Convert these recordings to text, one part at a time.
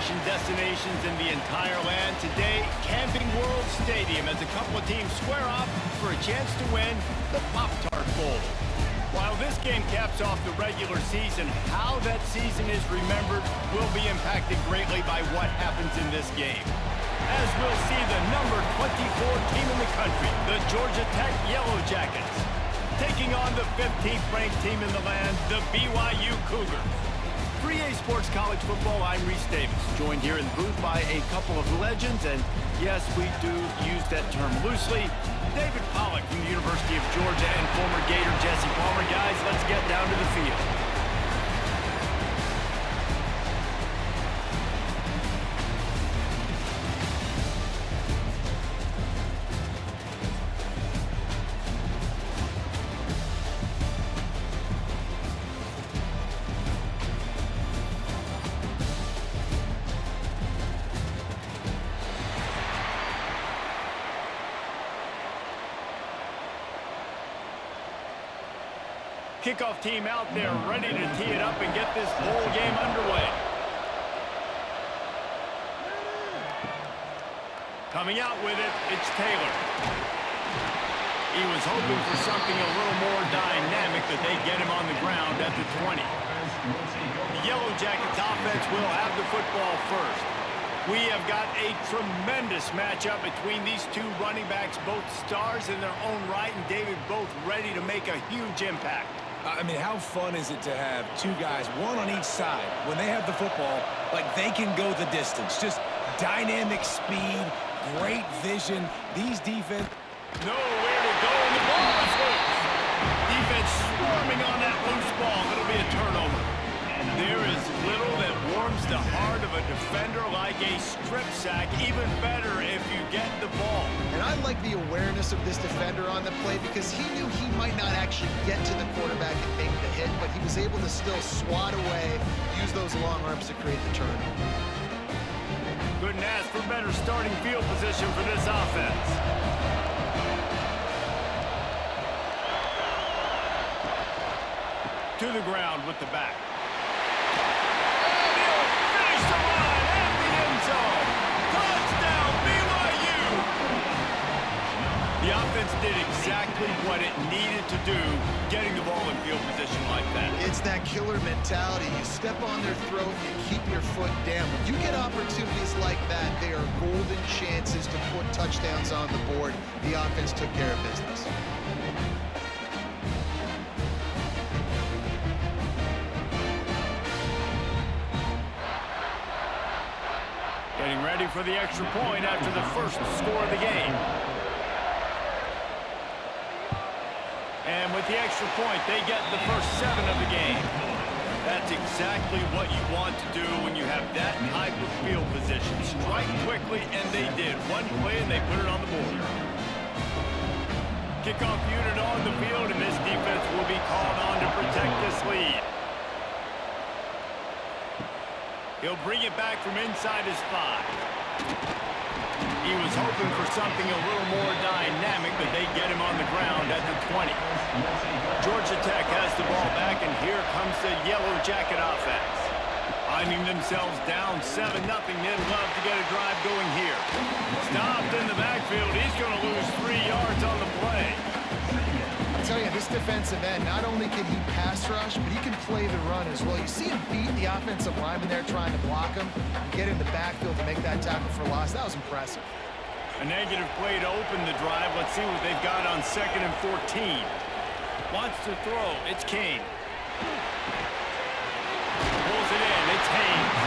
vacation destinations in the entire land. Today, Camping World Stadium as a couple of teams square off for a chance to win the Pop-Tart Bowl. While this game caps off the regular season, how that season is remembered will be impacted greatly by what happens in this game. As we'll see the number 24 team in the country, the Georgia Tech Yellow Jackets, taking on the 15th ranked team in the land, the BYU Cougars. For EA Sports College Football, I'm Reese Davis, joined here in the booth by a couple of legends, and yes, we do use that term loosely. David Pollack from the University of Georgia and former Gator Jesse Palmer. Guys, let's get down to the field. Kickoff team out there ready to tee it up and get this bowl game underway. Coming out with it, it's Taylor. He was hoping for something a little more dynamic, that they get him on the ground at the 20. The Yellow Jackets offense will have the football first. We have got a tremendous matchup between these two running backs, both stars in their own right, and David, both ready to make a huge impact. I mean, how fun is it to have two guys, one on each side, when they have the football, like they can go the distance. Just dynamic speed, great vision. These defense... Nowhere to go, and the ball is loose. Defense swarming on that loose ball. It'll be a turnover. And there is little that warms the heart of a defender like a strip sack. Even better if you get the ball. And I like the awareness of this defender on the play, because he knew he might not actually get to the quarterback and make the hit, but he was able to still swat away, use those long arms to create the turn. Couldn't ask for better starting field position for this offense. To the ground with the back. And he'll finish the line at the end zone. Touchdown, BYU! The offense did exactly what it needed to do, getting the ball in field position like that. It's that killer mentality. You step on their throat, you keep your foot down. When you get opportunities like that, they are golden chances to put touchdowns on the board. The offense took care of business. Getting ready for the extra point after the first score of the game. And with the extra point, they get the first 7 of the game. That's exactly what you want to do when you have that type of field position. Strike quickly, and they did. One play, and they put it on the board. Kickoff unit on the field, and this defense will be called on to protect this lead. He'll bring it back from inside his 5. He was hoping for something a little more dynamic, but they get him on the ground at the 20. Georgia Tech has the ball back, and here comes the Yellow Jacket offense. Finding themselves down 7-0, they'd love to get a drive going here. Stopped in the backfield. He's going to lose 3 yards on the play. I tell you, this defensive end, not only can he pass rush, but he can play the run as well. You see him beat the offensive lineman there trying to block him and get in the backfield to make that tackle for loss. That was impressive. A negative play to open the drive. Let's see what they've got on 2nd and 14. Wants to throw. It's Kane. Pulls it in. It's Haynes.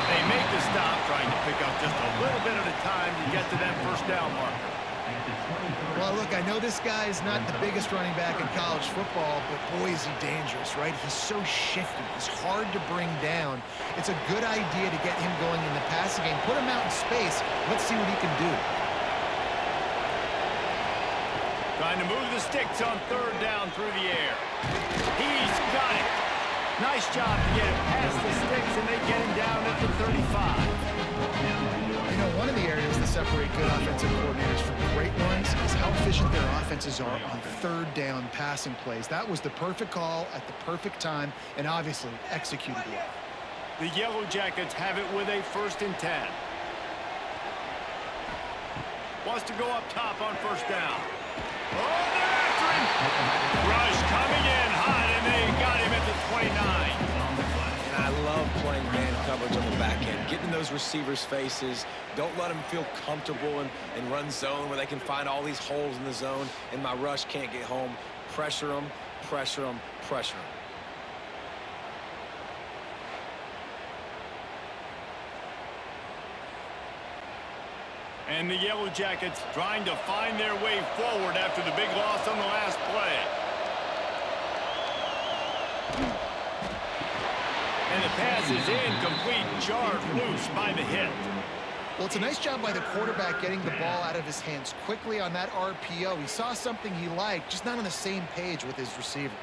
They make the stop, trying to pick up just a little bit at a time to get to that first down marker. Well, look, I know this guy is not the biggest running back in college football, but boy, is he dangerous, right? He's so shifty. He's hard to bring down. It's a good idea to get him going in the passing game. Put him out in space. Let's see what he can do. Trying to move the sticks on 3rd down through the air. He's got it. Nice job to get it past the sticks, and they get him down at the 35. You know, one of the areas that separate good offensive coordinators from great ones is how efficient their offenses are on 3rd down passing plays. That was the perfect call at the perfect time, and obviously executed well. The Yellow Jackets have it with a 1st and 10. Wants to go up top on 1st down. Oh, they're after him! Rush coming in hot, and they got him at the 29. And I love playing man coverage on the back end, getting in those receivers' faces. Don't let them feel comfortable and run zone where they can find all these holes in the zone, and my rush can't get home. Pressure them, pressure them, pressure them. And the Yellow Jackets trying to find their way forward after the big loss on the last play. And the pass is incomplete, jarred loose by the hit. Well, it's a nice job by the quarterback getting the ball out of his hands quickly on that RPO. He saw something he liked, just not on the same page with his receiver.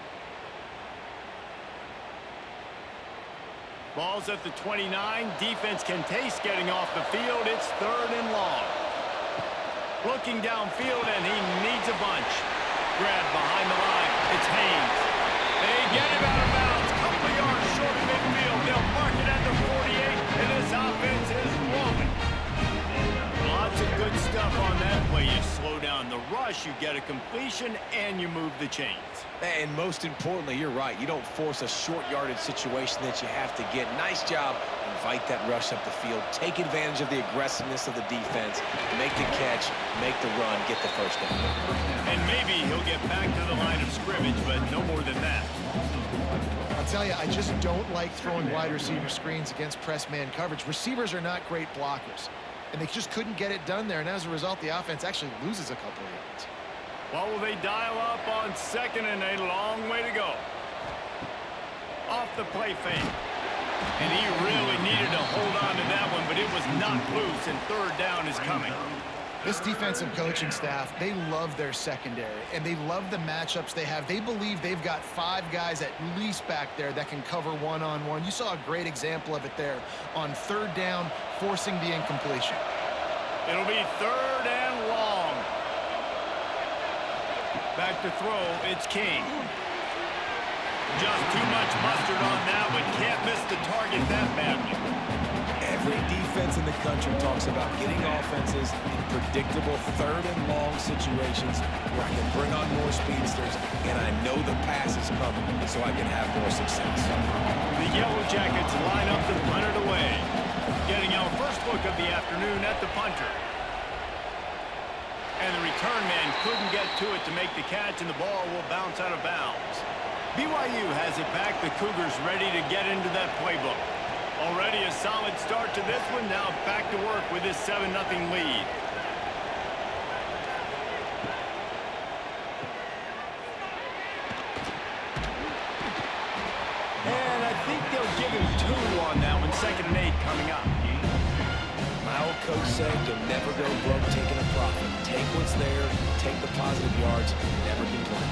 Ball's at the 29. Defense can taste getting off the field. It's 3rd and long. Looking downfield, and he needs a bunch. Grabbed behind the line. It's Haynes. They get him out of bounds. Couple of yards short of midfield. They'll mark it at the 48, and this offense is rolling. Lots of good stuff on that play. You slow down the rush, you get a completion, and you move the chains. And most importantly, you're right. You don't force a short yardage situation that you have to get. Nice job. Invite that rush up the field. Take advantage of the aggressiveness of the defense. Make the catch, make the run, get the 1st down. And maybe he'll get back to the line of scrimmage, but no more than that. I'll tell you, I just don't like throwing wide receiver screens against press man coverage. Receivers are not great blockers, and they just couldn't get it done there. And as a result, the offense actually loses a couple of yards. Well, will they dial up on 2nd and a long way to go? Off the play fake. And he really needed to hold on to that one, but it was knocked loose, and 3rd down is coming. This defensive coaching staff, they love their secondary, and they love the matchups they have. They believe they've got 5 guys at least back there that can cover one-on-one. You saw a great example of it there on 3rd down, forcing the incompletion. It'll be 3rd and long. Back to throw, it's King. Just too much mustard on that one. Can't miss the target that badly. Every defense in the country talks about getting offenses in predictable 3rd and long situations where I can bring on more speedsters, and I know the pass is coming so I can have more success. The Yellow Jackets line up to punt it away. Getting our first look of the afternoon at the punter. And the return man couldn't get to it to make the catch, and the ball will bounce out of bounds. BYU has it back. The Cougars ready to get into that playbook. Already a solid start to this one. Now back to work with this 7-0 lead. And I think they'll give him 2 on that one. 2nd and 8 coming up. My old coach said you'll never go broke taking a profit. Take what's there, take the positive yards, never complain.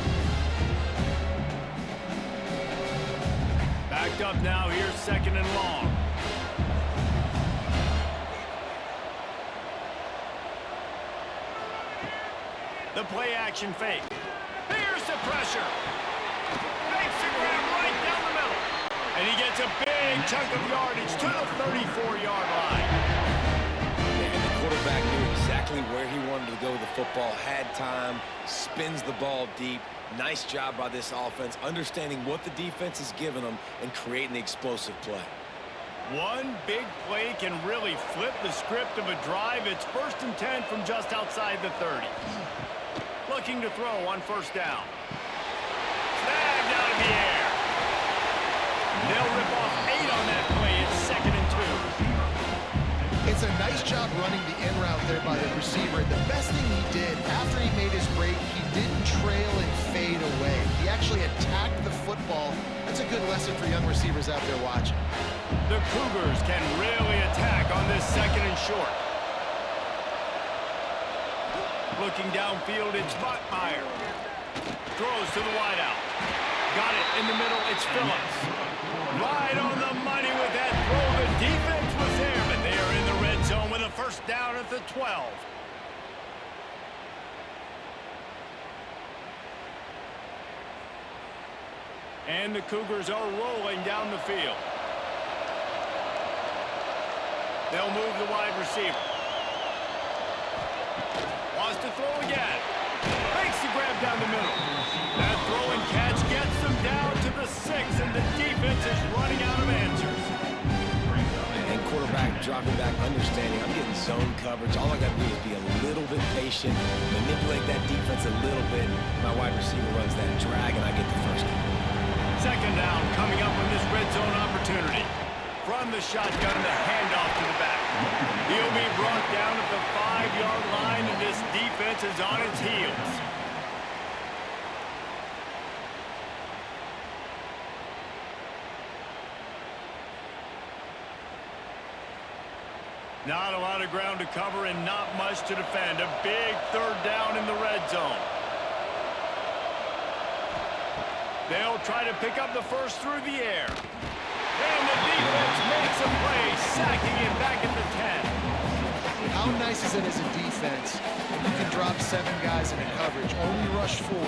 Backed up now, here's 2nd and long. The play action fake. Here's the pressure. Makes the grab right down the middle. And he gets a big chunk of yardage to the 34-yard line. And the quarterback knew exactly where he wanted to go with the football, had time, spins the ball deep. Nice job by this offense, understanding what the defense is giving them and creating the explosive play. One big play can really flip the script of a drive. It's 1st and 10 from just outside the 30. Looking to throw on 1st down. Snagged out of the air. They'll rip off 8 on that play. It's 2nd and 2. It's a nice job running the in route there by the receiver. The best thing he did after he made his break, he didn't trail and fade away. He actually attacked the football. That's a good lesson for young receivers out there watching. The Cougars can really attack on this 2nd and short. Looking downfield, it's Bachmeyer. Throws to the wideout. Got it in the middle, it's Phillips. Right on the money with that throw. The defense was there, but they are in the red zone with a 1st down at the 12. And the Cougars are rolling down the field. They'll move the wide receiver. Wants to throw again. Makes the grab down the middle. That throw and catch gets them down to the 6, and the defense is running out of answers. And quarterback dropping back, understanding I'm getting zone coverage. All I got to do is be a little bit patient, manipulate that defense a little bit. My wide receiver runs that drag, and I get the first down. Second down coming up on this red zone opportunity. From the shotgun, the handoff to the back. He'll be brought down at the 5-yard line, and this defense is on its heels. Not a lot of ground to cover and not much to defend. A big third down in the red zone. They'll try to pick up the first through the air. And the defense makes a play, sacking him back at the 10. How nice is it as a defense when you can drop 7 guys in a coverage, only rush 4,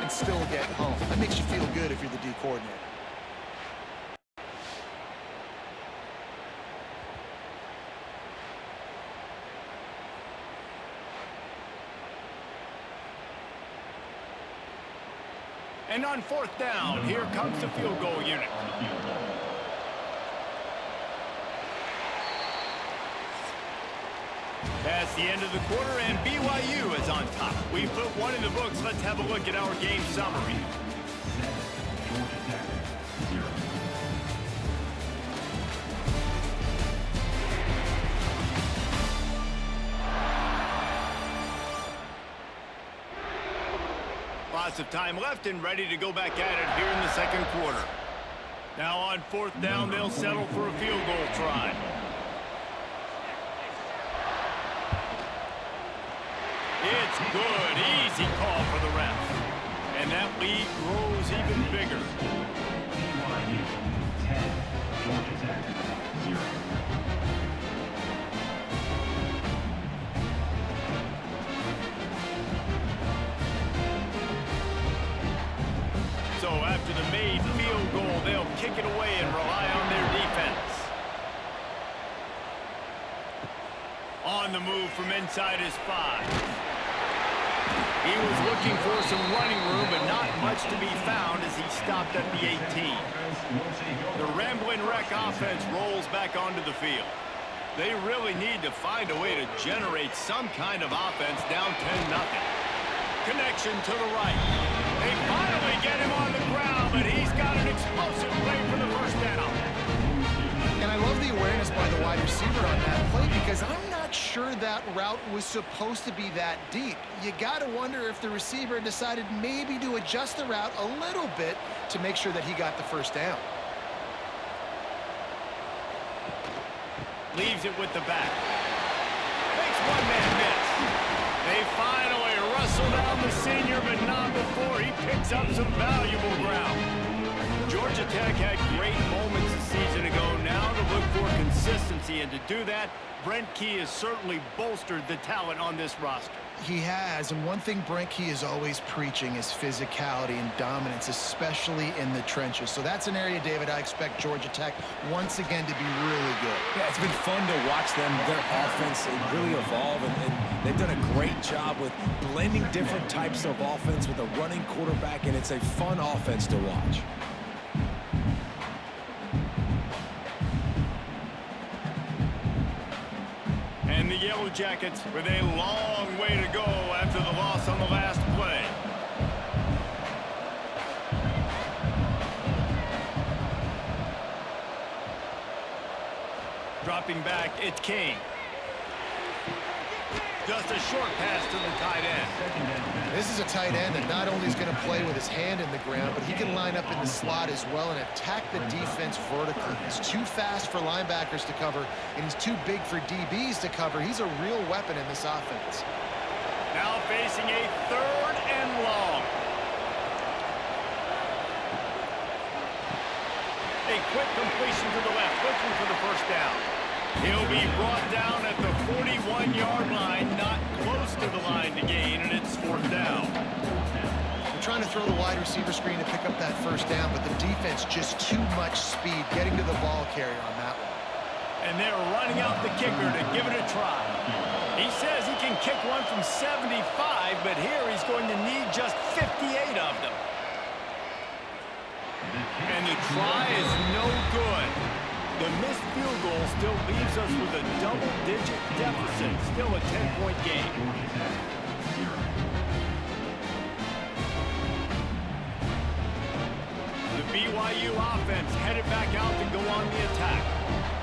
and still get home? That makes you feel good if you're the D coordinator. And on fourth down, here comes the field goal unit. That's the end of the quarter, and BYU is on top. We put one in the books. Let's have a look at our game summary. Lots of time left and ready to go back at it here in the second quarter. Now on fourth down, they'll settle for a field goal try. It's good. Easy call for the refs. And that lead grows even bigger. BYU 10, Georgia Tech 0. So after the made field goal, they'll kick it away and rely on their defense. On the move from inside his 5. He was looking for some running room, but not much to be found as he stopped at the 18. The Rambling Wreck offense rolls back onto the field. They really need to find a way to generate some kind of offense down 10-0. Connection to the right. They finally get him on the ground, but he's got an explosive play for the first down. And I love the awareness by the wide receiver on that play because I'm not sure that route was supposed to be that deep. You got to wonder if the receiver decided maybe to adjust the route a little bit to make sure that he got the first down. Leaves it with the back. Makes one man miss. They finally wrestle down the senior, but not before he picks up some valuable ground. Georgia Tech had great moments a season ago. Now to look for consistency, and to do that, Brent Key has certainly bolstered the talent on this roster. He has, and one thing Brent Key is always preaching is physicality and dominance, especially in the trenches. So that's an area, David, I expect Georgia Tech once again to be really good. Yeah, it's been fun to watch them, their offense really evolve, and they've done a great job with blending different types of offense with a running quarterback, and it's a fun offense to watch. And the Yellow Jackets with a long way to go after the loss on the last play. Dropping back, it's King. Just a short pass to the tight end. This is a tight end that not only is going to play with his hand in the ground, but he can line up in the slot as well and attack the defense vertically. He's too fast for linebackers to cover, and he's too big for DBs to cover. He's a real weapon in this offense. Now facing a third and long. A quick completion to the left, looking for the first down. He'll be brought down at the 41-yard line, not close to the line to gain, and it's fourth down. They're trying to throw the wide receiver screen to pick up that first down, but the defense just too much speed getting to the ball carrier on that one. And they're running out the kicker to give it a try. He says he can kick one from 75, but here he's going to need just 58 of them. And the try is no good. The missed field goal still leaves us with a double-digit deficit. Still a 10-point game. The BYU offense headed back out to go on the attack.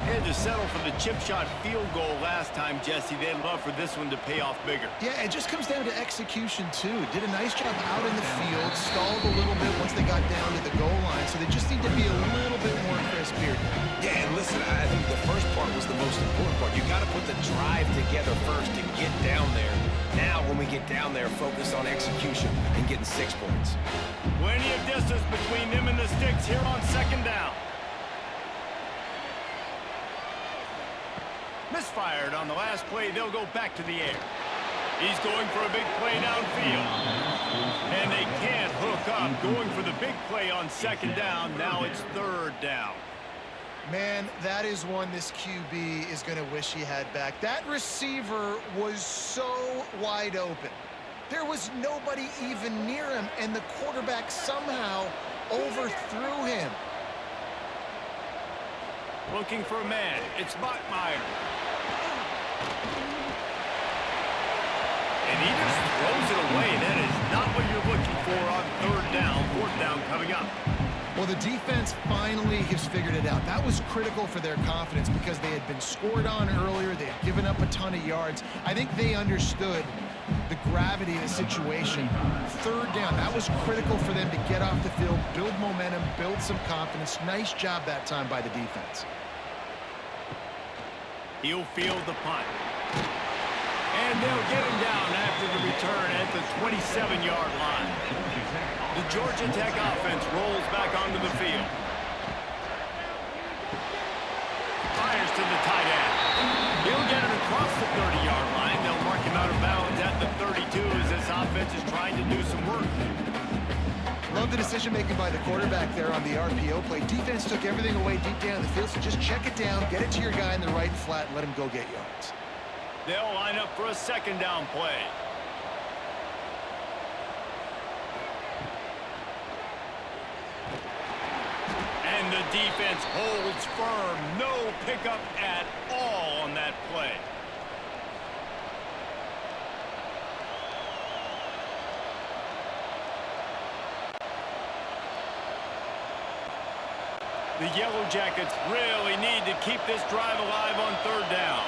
They had to settle for the chip shot field goal last time, Jesse. They'd love for this one to pay off bigger. Yeah, it just comes down to execution, too. Did a nice job out in the field, stalled a little bit once they got down to the goal line, so they just need to be a little bit more crisp here. Yeah, and listen, I think the first part was the most important part. You got to put the drive together first to get down there. Now, when we get down there, focus on execution and getting 6 points. Plenty of distance between them and the sticks here on second down. Misfired on the last play. They'll go back to the air. He's going for a big play downfield. And they can't hook up. Going for the big play on second down. Now it's third down. Man, that is one this QB is going to wish he had back. That receiver was so wide open. There was nobody even near him, and the quarterback somehow overthrew him. Looking for a man. It's Bachmeier. And he just throws it away. That is not what you're looking for on third down. Fourth down coming up. Well, the defense finally has figured it out. That was critical for their confidence because they had been scored on earlier. They had given up a ton of yards. I think they understood the gravity of the situation. Third down, that was critical for them to get off the field, build momentum, build some confidence. Nice job that time by the defense. He'll field the punt. And they'll get him down after the return at the 27-yard line. The Georgia Tech offense rolls back onto the field. Fires to the tight end. He'll get it across the 30-yard line. They'll mark him out of bounds at the 32 as this offense is trying to do some work. Love the decision-making by the quarterback there on the RPO play. Defense took everything away deep down the field, so just check it down, get it to your guy in the right flat, and let him go get yards. They'll line up for a second down play. And the defense holds firm. No pickup at all on that play. The Yellow Jackets really need to keep this drive alive on third down.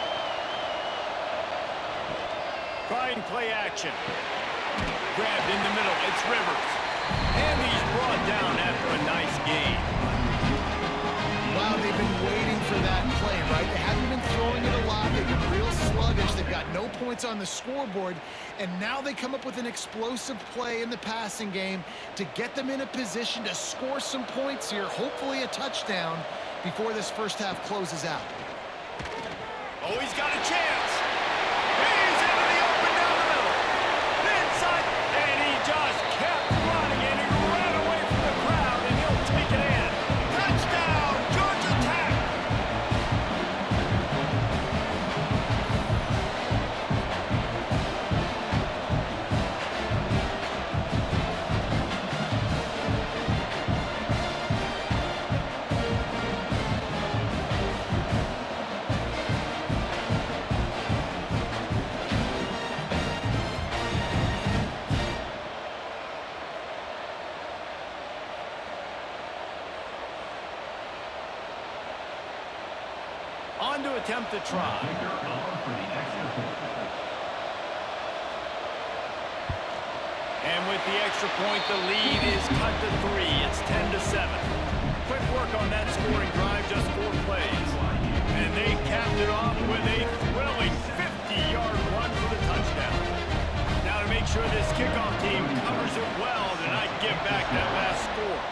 Trying play action. Grabbed in the middle. It's Rivers. And he's brought down after a nice gain. Wow, they've been waiting for that play, right? They haven't been throwing it a lot. They've been real sluggish. They've got no points on the scoreboard. And now they come up with an explosive play in the passing game to get them in a position to score some points here, hopefully a touchdown, before this first half closes out. Oh, he's got a chance. He's into the open down the middle. Inside, and he just kept running, and he ran away from the crowd, and he'll take it in. Touchdown, Georgia Tech. On to attempt the try. And with the extra point, the lead is cut to 3. It's 10-7. Quick work on that scoring drive, just 4 plays. And they capped it off with a thrilling 50-yard run for the touchdown. Now to make sure this kickoff team covers it well to not give back that last score.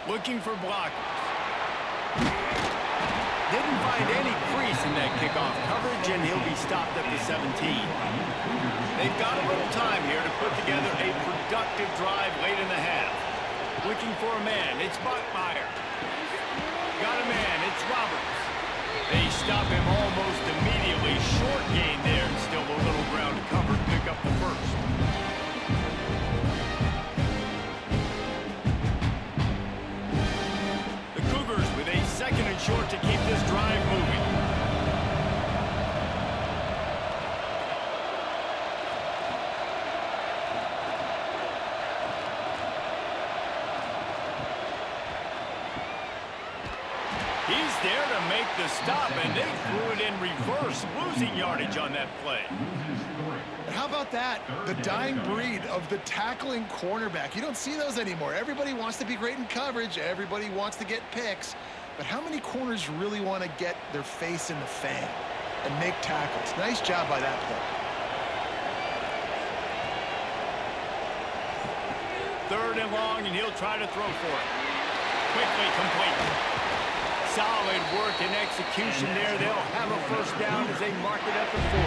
Looking for blockers. Didn't find any crease in that kickoff coverage, and he'll be stopped at the 17. They've got a little time here to put together a productive drive late in the half. Looking for a man. It's Bachmeier. Got They stop him almost immediately. Short gain there, and still a little ground to cover to pick up the first. The Cougars with a 2nd and short to keep this drive moving. He's there to make the stop, and they threw it in reverse, losing yardage on that play. How about that? The dying breed of the tackling cornerback. You don't see those anymore. Everybody wants to be great in coverage. Everybody wants to get picks. But how many corners really want to get their face in the fan and make tackles? Nice job by that play. 3rd and long, and he'll try to throw for it. Quickly complete. Solid work and execution there. They'll have a first down as they mark it at the 40.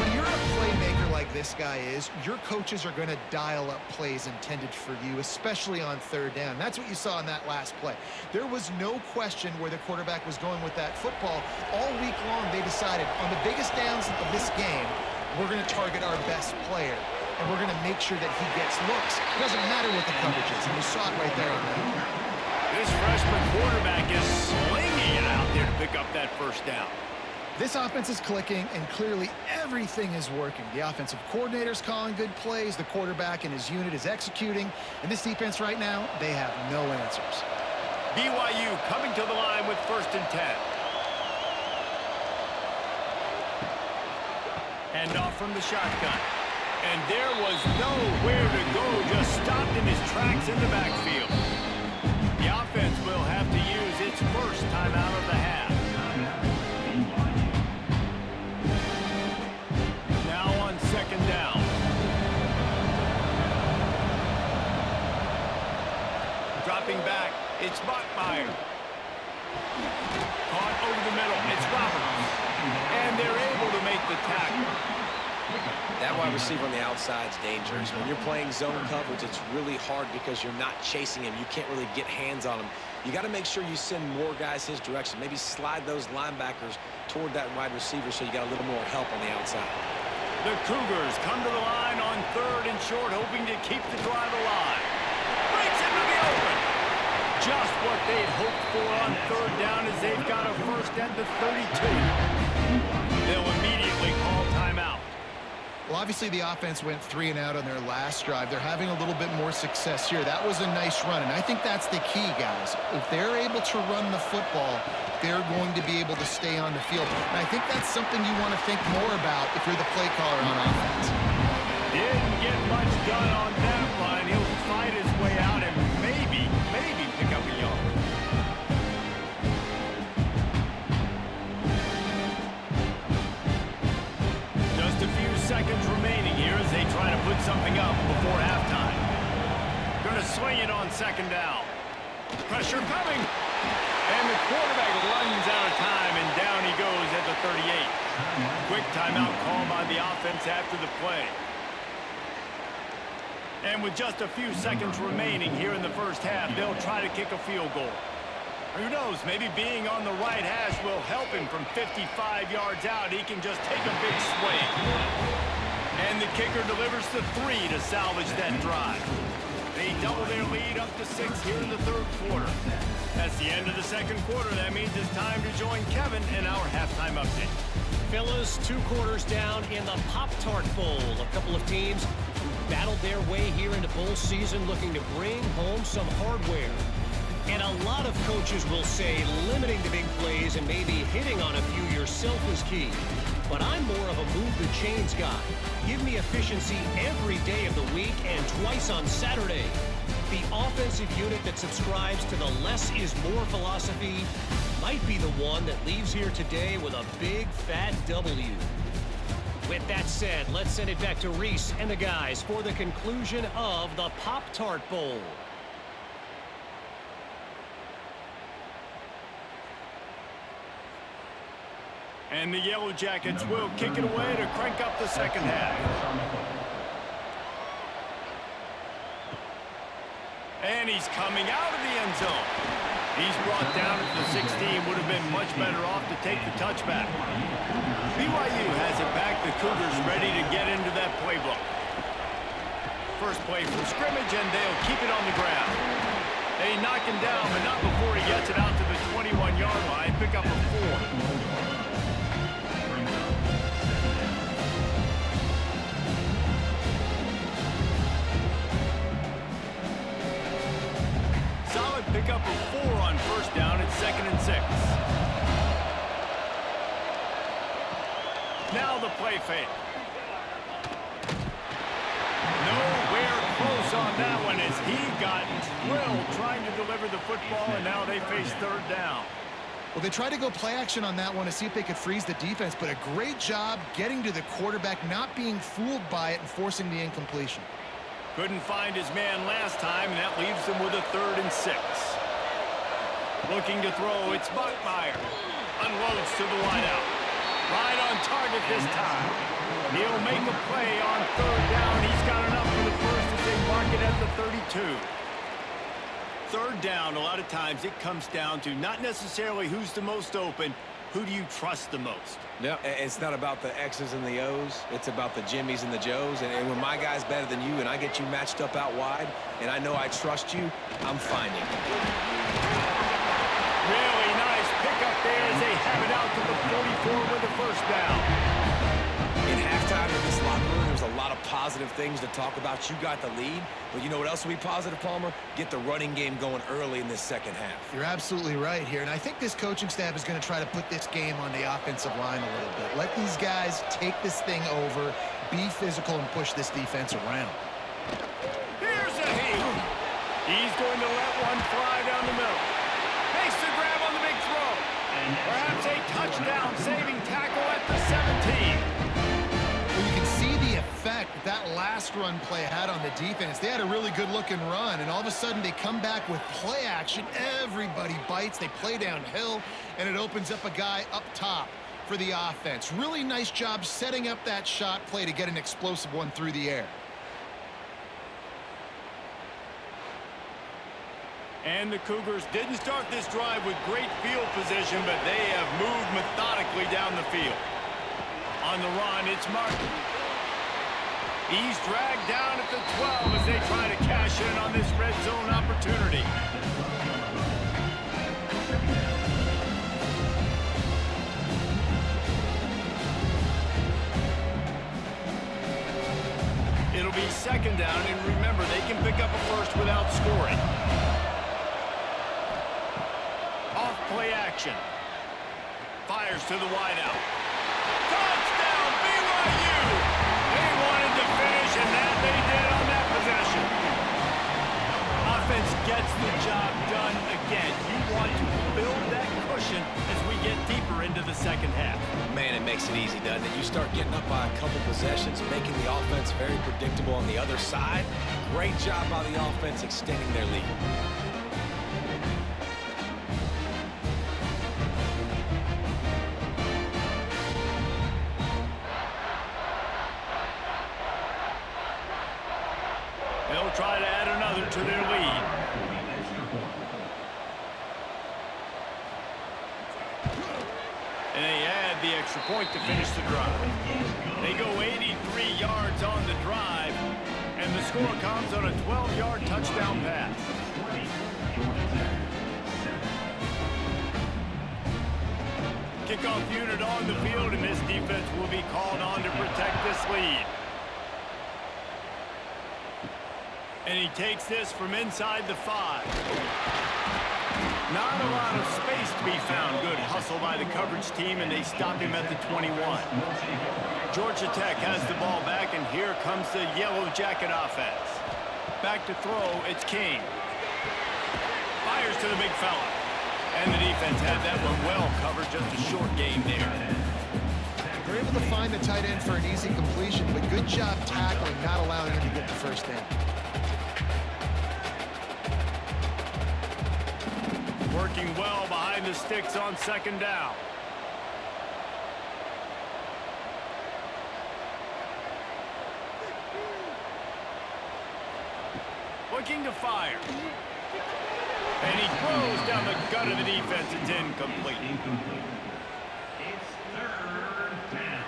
When you're a playmaker like this guy is, your coaches are going to dial up plays intended for you, especially on 3rd down. That's what you saw in that last play. There was no question where the quarterback was going with that football. All week long, they decided on the biggest downs of this game, we're going to target our best player, and we're going to make sure that he gets looks. It doesn't matter what the coverage is, and you saw it right there on that. This freshman quarterback is slinging it out there to pick up that first down. This offense is clicking, and clearly everything is working. The offensive coordinator's calling good plays. The quarterback and his unit is executing. And this defense right now, they have no answers. BYU coming to the line with 1st and 10. Hand off from the shotgun. And there was nowhere to go, just stopped in his tracks in the backfield. The offense will have to use its first timeout of the half. Now on 2nd down. Dropping back, it's Bachmeier. Caught over the middle, it's Roberts. And they're able to make the tackle. That wide receiver on the outside is dangerous. When you're playing zone coverage, it's really hard because you're not chasing him. You can't really get hands on him. You got to make sure you send more guys his direction. Maybe slide those linebackers toward that wide receiver so you got a little more help on the outside. The Cougars come to the line on 3rd and short, hoping to keep the drive alive. Breaks into the open. Just what they'd hoped for on 3rd down as they've got a first at the 32. They'll immediately call timeout. Well, obviously the offense went 3 and out on their last drive. They're having a little bit more success here. That was a nice run, and I think that's the key, guys. If they're able to run the football, they're going to be able to stay on the field. And I think that's something you want to think more about if you're the play caller on offense. Didn't get much done on that line. He'll fight his way out and maybe pick up a yard. Just a few seconds remaining here as they try to put something up before halftime. Going to swing it on 2nd down. Pressure coming. And the quarterback runs out of time, and down he goes at the 38. Quick timeout call by the offense after the play. And with just a few seconds remaining here in the first half, they'll try to kick a field goal. Who knows, maybe being on the right hash will help him from 55 yards out. He can just take a big swing. And the kicker delivers the 3 to salvage that drive. They double their lead up to 6 here in the 3rd quarter. That's the end of the 2nd quarter. That means it's time to join Kevin in our halftime update. Fellas, 2 quarters down in the Pop-Tart Bowl. A couple of teams battled their way here into bowl season looking to bring home some hardware. And a lot of coaches will say limiting the big plays and maybe hitting on a few yourself is key. But I'm more of a move the chains guy. Give me efficiency every day of the week and twice on Saturday. The offensive unit that subscribes to the less is more philosophy might be the one that leaves here today with a big fat W. With that said, let's send it back to Reese and the guys for the conclusion of the Pop-Tart Bowl. And the Yellow Jackets will kick it away to crank up the 2nd half. And he's coming out of the end zone. He's brought down at the 16. Would have been much better off to take the touchback. BYU has it back. The Cougars ready to get into that playbook. First play from scrimmage, and they'll keep it on the ground. They knock him down, but not before he gets it out to the 21-yard line. Pick up a 4. Pick up a 4 on first down at 2nd and 6. Now the play fake. Nowhere close on that one as he got drilled trying to deliver the football, and now they face 3rd down. Well, they tried to go play action on that one to see if they could freeze the defense, but a great job getting to the quarterback, not being fooled by it and forcing the incompletion. Couldn't find his man last time, and that leaves him with a 3rd and 6. Looking to throw, it's Buckmeyer. Unloads to the wideout. Right on target this time. He'll make a play on 3rd down. He's got enough for the first as they mark it at the 32. 3rd down, a lot of times it comes down to not necessarily who's the most open, who do you trust the most? No, it's not about the X's and the O's. It's about the Jimmies and the Joes. And when my guy's better than you and I get you matched up out wide and I know I trust you, I'm finding it. Really nice pickup there as they have it out to the 44 with the first down. In halftime in this locker room, there's a lot of positive things to talk about. You got the lead, but you know what else will be positive, Palmer? Get the running game going early in this second half. You're absolutely right here, and I think this coaching staff is going to try to put this game on the offensive line a little bit. Let these guys take this thing over, be physical, and push this defense around. Here's a heat. He's going to let one fly down the middle. Makes the grab on the big throw. And perhaps a touchdown-saving tackle at the 17. Well, you can see the effect that last run play had on the defense. They had a really good-looking run, and all of a sudden they come back with play action. Everybody bites. They play downhill, and it opens up a guy up top for the offense. Really nice job setting up that shot play to get an explosive one through the air. And the Cougars didn't start this drive with great field position, but they have moved methodically down the field. On the run, it's Martin. He's dragged down at the 12 as they try to cash in on this red zone opportunity. It'll be 2nd down, and remember, they can pick up a first without scoring. Off play action. Fires to the wideout. Touchdown, BYU! They wanted to finish, and that they did on that possession. Offense gets the job done again. You want to build that cushion as we get deeper into the second half. Man, it makes it easy, doesn't it? You start getting up by a couple possessions, making the offense very predictable on the other side. Great job by the offense extending their lead. They'll try to add another to their lead. And they add the extra point to finish the drive. They go 83 yards on the drive, and the score comes on a 12-yard touchdown pass. Kickoff unit on the field, and this defense will be called on to protect this lead. And he takes this from inside the 5. Not a lot of space to be found. Good hustle by the coverage team, and they stop him at the 21. Georgia Tech has the ball back, and here comes the Yellow Jacket offense. Back to throw, it's King. Fires to the big fella. And the defense had that one well covered, just a short game there. They're able to find the tight end for an easy completion, but good job tackling, not allowing him to get the first down. Working well behind the sticks on 2nd down. Looking to fire. And he throws down the gut of the defense. It's incomplete. Incomplete. It's third down.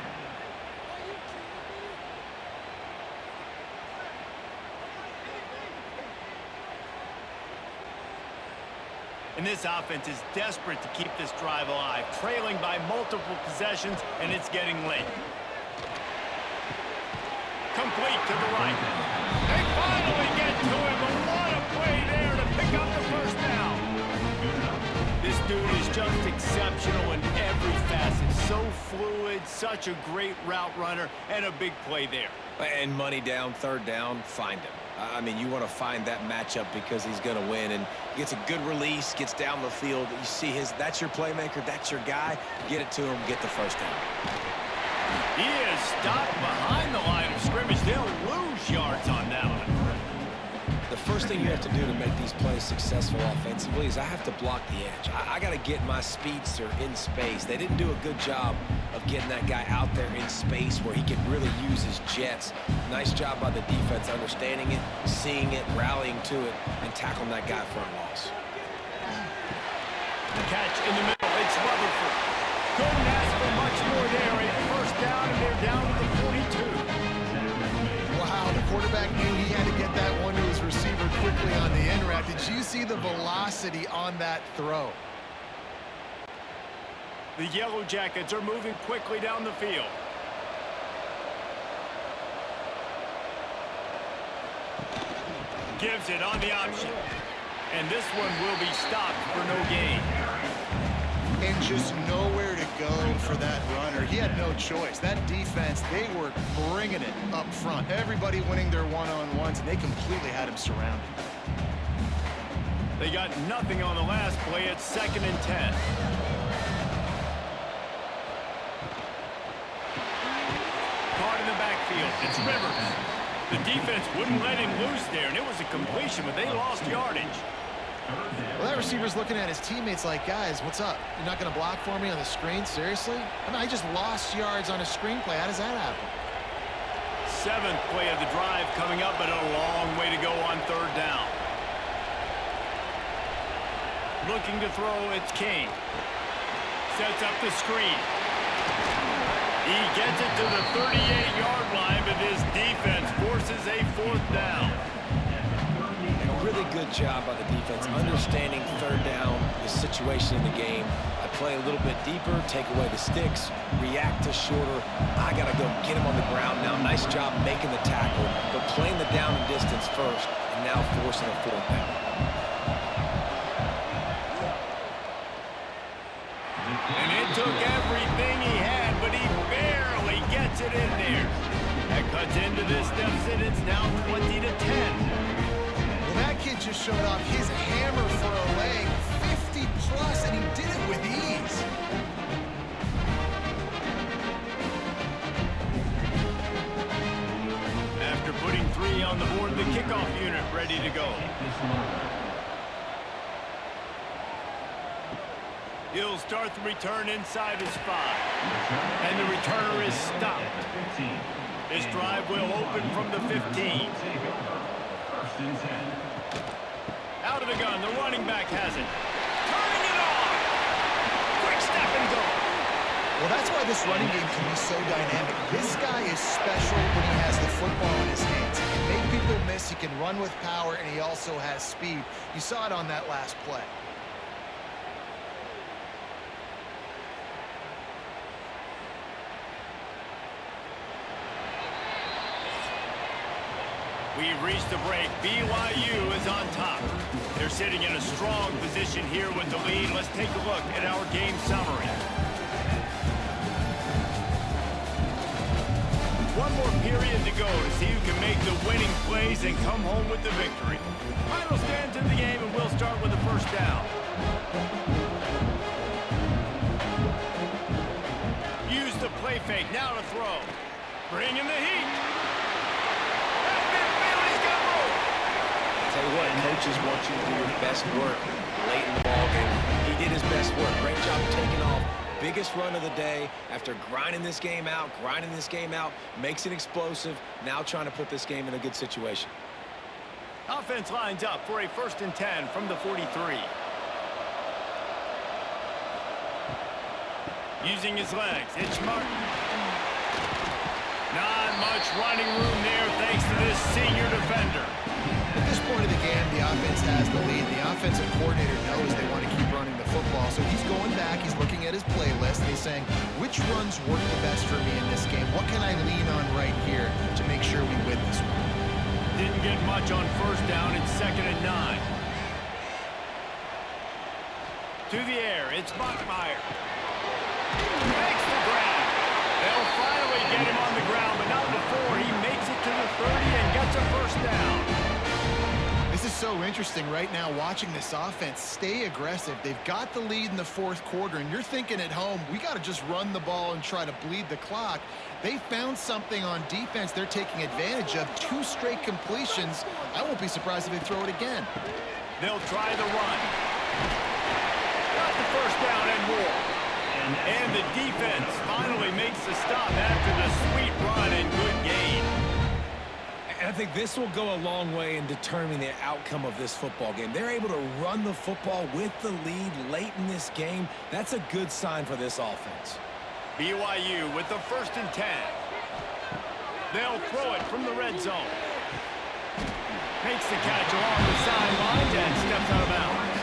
And this offense is desperate to keep this drive alive, trailing by multiple possessions, and it's getting late. Complete to the right. They finally get to him, but what a play there to pick up the first down. This dude is just exceptional in every facet. So fluid, such a great route runner, and a big play there. And money down, third down, find him. I mean, you want to find that matchup because he's going to win. And he gets a good release, gets down the field. You see that's your playmaker, that's your guy. Get it to him, get the first down. He is stopped behind the line of scrimmage. They'll lose yards on that one. The first thing you have to do to make these plays successful offensively is I have to block the edge. I got to get my speedster in space. They didn't do a good job of getting that guy out there in space where he could really use his jets. Nice job by the defense understanding it, seeing it, rallying to it, and tackling that guy for a loss. The catch in the middle. It's Rutherford. Couldn't ask for much more there. A first down, and they're down to the 42. Wow, the quarterback knew he had to get that one to his receiver quickly on the end route. Did you see the velocity on that throw? The Yellow Jackets are moving quickly down the field. Gives it on the option. And this one will be stopped for no gain. And just nowhere to go for that runner. He had no choice. That defense, they were bringing it up front. Everybody winning their one-on-ones, and they completely had him surrounded. They got nothing on the last play. It's 2nd and 10. Caught in the backfield. It's Rivers. The defense wouldn't let him loose there, and it was a completion, but they lost yardage. Well, that receiver's looking at his teammates like, guys, what's up? You're not going to block for me on the screen? Seriously? I mean, I just lost yards on a screenplay. How does that happen? 7th play of the drive coming up, but a long way to go on 3rd down. Looking to throw, it's King. Sets up the screen. He gets it to the 38-yard line, but this defense forces a 4th down. And a really good job by the defense understanding 3rd down, the situation in the game. I play a little bit deeper, take away the sticks, react to shorter. I got to go get him on the ground now. Nice job making the tackle, but playing the down and distance first, and now forcing a 4th down. And it took everything he had, but he barely gets it in there. That cuts into this deficit. It's now 20 to 10. Well, that kid just showed off his hammer for a leg, 50 plus, and he did it with ease. After putting 3 on the board, the kickoff unit ready to go. He'll start the return inside his 5. And the returner is stopped. This drive will open from the 15. Out of the gun, the running back has it. Turning it on! Quick step and go! Well, that's why this running game can be so dynamic. This guy is special when he has the football in his hands. He can make people miss, he can run with power, and he also has speed. You saw it on that last play. We've reached the break. BYU is on top. They're sitting in a strong position here with the lead. Let's take a look at our game summary. One more period to go to see who can make the winning plays and come home with the victory. Final stands in the game, and we'll start with the first down. Use the play fake. Now to throw. Bring in the heat. Tell you what, coaches want you to do your best work late in the ballgame. He did his best work. Great job of taking off. Biggest run of the day after grinding this game out, makes it explosive, now trying to put this game in a good situation. Offense lines up for a 1st and 10 from the 43. Using his legs, it's Martin. Not much running room there thanks to this senior defender. At this point of the game, the offense has the lead. The offensive coordinator knows they want to keep running the football, so he's going back, he's looking at his playlist, and he's saying, which runs work the best for me in this game? What can I lean on right here to make sure we win this one? Didn't get much on 1st down. It's 2nd and 9. To the air, it's Bachmeier. Makes the grab. They'll finally get him on the ground, but not before he makes it to the 30 and gets a 1st down. This is so interesting right now watching this offense stay aggressive. They've got the lead in the 4th quarter, and you're thinking at home, we got to just run the ball and try to bleed the clock. They found something on defense they're taking advantage of. 2 straight completions. I won't be surprised if they throw it again. They'll try the run. Got the 1st down and more. And the defense finally makes the stop after the sweet run and good gain. And I think this will go a long way in determining the outcome of this football game. They're able to run the football with the lead late in this game. That's a good sign for this offense. BYU with the 1st and 10. They'll throw it from the red zone. Makes the catch along the sidelines and steps out of bounds.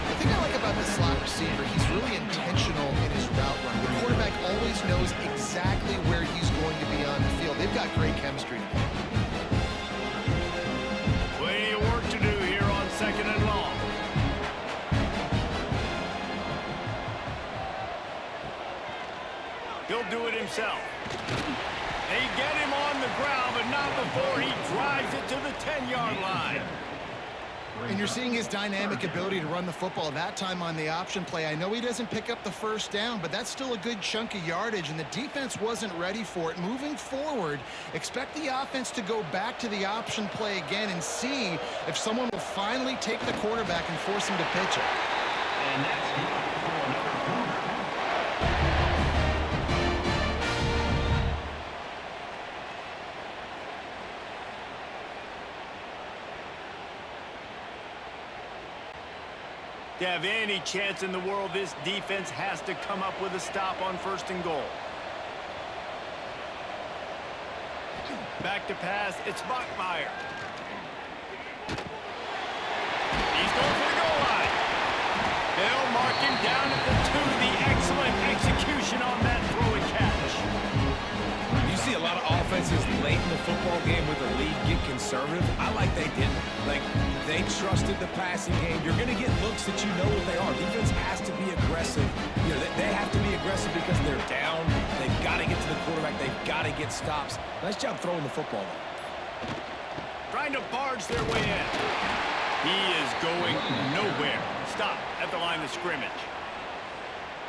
The thing I like about the slot receiver, he's really intentional in his route run. The quarterback always knows exactly where he's going to be on the field. They've got great chemistry. Plenty of work to do here on 2nd and long. He'll do it himself. They get him on the ground, but not before he drives it to the 10-yard line. And you're seeing his dynamic ability to run the football, that time on the option play. I know he doesn't pick up the 1st down, but that's still a good chunk of yardage, and the defense wasn't ready for it. Moving forward, expect the offense to go back to the option play again and see if someone will finally take the quarterback and force him to pitch it. And that's for another quarter. To have any chance in the world, this defense has to come up with a stop on 1st and goal. Back to pass, it's Bachmeier. He's going for the goal line. They'll mark him down at the 2. The excellent execution on that throw and catch. You see a lot of offenses late in the football game with the lead get conservative. I like they didn't. Like, they trusted the passing game. You're going to get looks that you know what they are. Defense has to be aggressive. You know, they have to be aggressive because they're down. They've got to get to the quarterback. They've got to get stops. Nice job throwing the football, though. Trying to barge their way in. He is going nowhere. Stop at the line of scrimmage.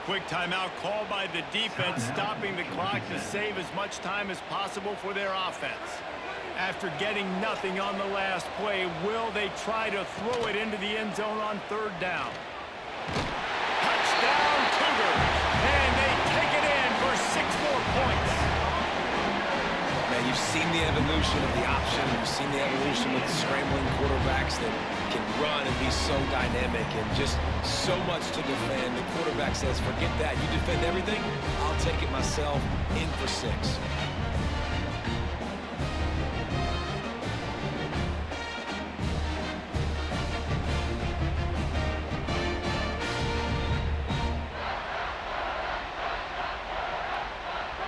Quick timeout called by the defense, stopping the clock to save as much time as possible for their offense. After getting nothing on the last play, will they try to throw it into the end zone on 3rd down? Touchdown, Cougars! And they take it in for 6 more points. Man, you've seen the evolution of the option. You've seen the evolution with scrambling quarterbacks that can run and be so dynamic and just so much to defend. The quarterback says, forget that. You defend everything, I'll take it myself. In for 6.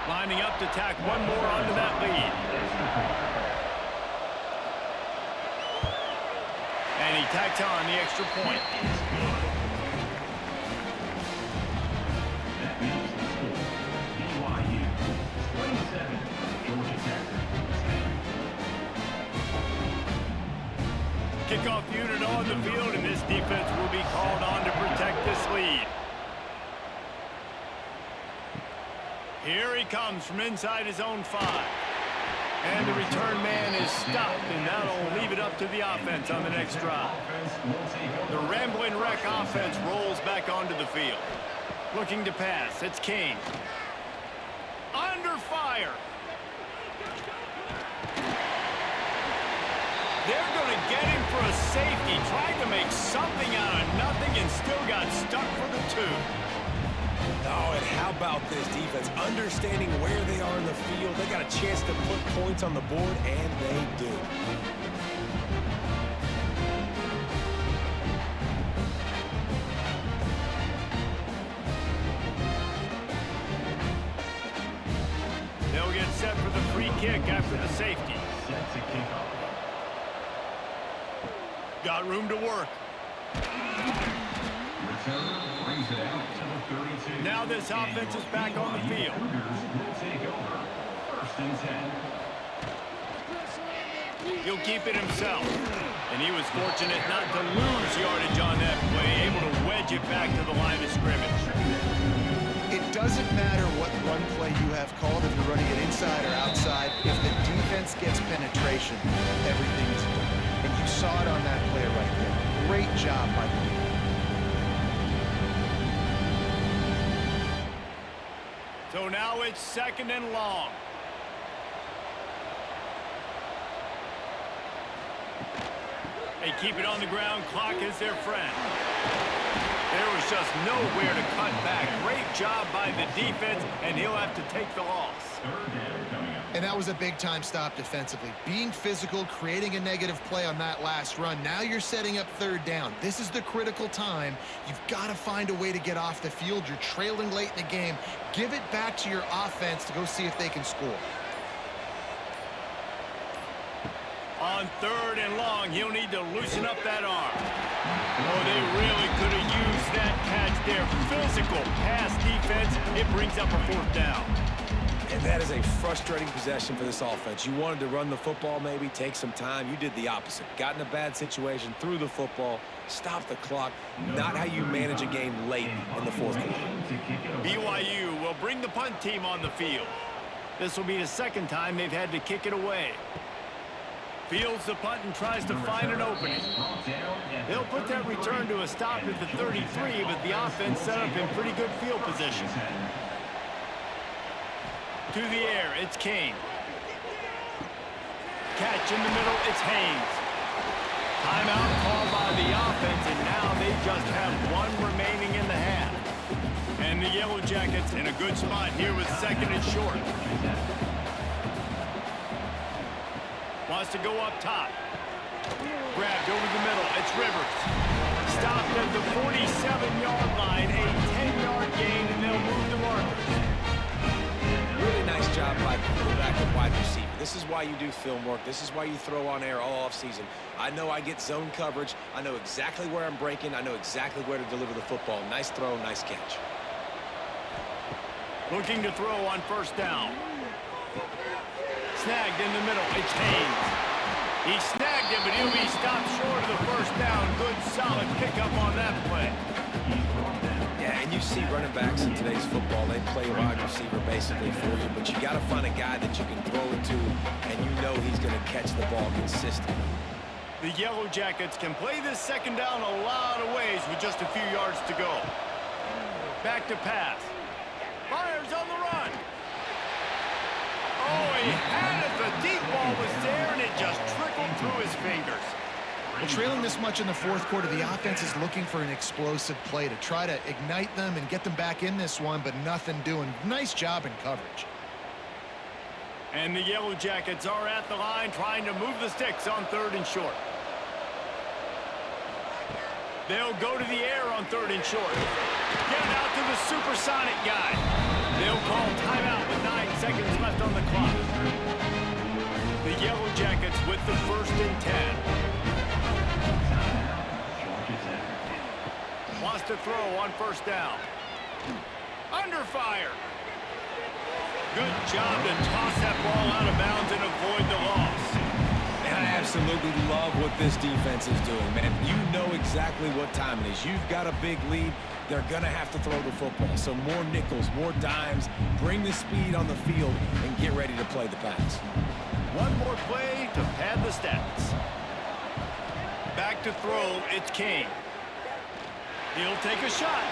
Lining up to tack one more onto that lead. And he tacks on the extra point. That means the score. BYU 27, Georgia Tech 10. Kickoff unit on the field, and this defense will be called on to protect this lead. Here he comes from inside his own 5. And the return man is stopped, and that'll leave it up to the offense on the next drive. The Rambling Wreck offense rolls back onto the field. Looking to pass, it's King. Under fire. They're going to get him for a safety. Tried to make something out of nothing and still got stuck for the 2. Oh, and how about this defense? Understanding where they are in the field. They got a chance to put points on the board, and they do. They'll get set for the free kick after the safety. Set to kick off. Got room to work. Return brings it out to the 32. Now this offense is back on the field. Will take over. 1st and 10. He'll keep it himself. And he was fortunate not to lose yardage on that play, able to wedge it back to the line of scrimmage. It doesn't matter what run play you have called, if you're running it inside or outside. If the defense gets penetration, everything is done. And you saw it on that play right there. Great job by the defense. So now it's 2nd and long. They keep it on the ground. Clock is their friend. There was just nowhere to cut back. Great job by the defense, and he'll have to take the loss. 3rd down coming up. And that was a big-time stop defensively. Being physical, creating a negative play on that last run. Now you're setting up 3rd down. This is the critical time. You've got to find a way to get off the field. You're trailing late in the game. Give it back to your offense to go see if they can score. On 3rd and long, he'll need to loosen up that arm. Oh, they really could have used that catch there. Physical pass defense. It brings up a 4th down. And that is a frustrating possession for this offense. You wanted to run the football, maybe take some time. You did the opposite. Got in a bad situation, threw the football, stopped the clock. Not how you manage a game late in the 4th quarter. BYU will bring the punt team on the field. This will be the 2nd time they've had to kick it away. Fields the punt and tries to find an opening. They'll put that return to a stop at the 33, but the offense set up in pretty good field position. To the air, it's Kane. Catch in the middle, it's Haynes. Timeout called by the offense, and now they just have 1 remaining in the half. And the Yellow Jackets in a good spot here with 2nd and short. Wants to go up top. Grabbed over the middle. It's Rivers. Stopped at the 47-yard line. A 10-yard gain, and they'll move the markers. Really nice job by the quarterback and wide receiver. This is why you do film work. This is why you throw on air all offseason. I know I get zone coverage. I know exactly where I'm breaking. I know exactly where to deliver the football. Nice throw, nice catch. Looking to throw on 1st down. Snagged in the middle. It's Haynes. He snagged it, but he'll be stopped short of the 1st down. Good, solid pickup on that play. Yeah, and you see running backs in today's football, they play wide receiver basically for you, but you got to find a guy that you can throw it to, and you know he's going to catch the ball consistently. The Yellow Jackets can play this 2nd down a lot of ways with just a few yards to go. Back to pass. Fires on the run. Oh, he had it. The deep ball was there, and it just trickled through his fingers. Well, trailing this much in the 4th quarter, the offense is looking for an explosive play to try to ignite them and get them back in this one, but nothing doing. Nice job in coverage. And the Yellow Jackets are at the line trying to move the sticks on 3rd and short. They'll go to the air on 3rd and short. Get it out to the supersonic guy. They'll call timeout with 9 seconds left on the clock. The Yellow Jackets with the 1st and 10. Wants to throw on 1st down. Under fire. Good job to toss that ball out of bounds and avoid the loss. And I absolutely love what this defense is doing, man. You know exactly what time it is. You've got a big lead. They're going to have to throw the football. So more nickels, more dimes. Bring the speed on the field and get ready to play the pass. One more play to pad the stats. Back to throw, it's Kane. He'll take a shot.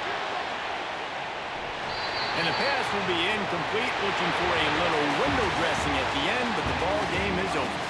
And the pass will be incomplete, looking for a little window dressing at the end, but the ball game is over.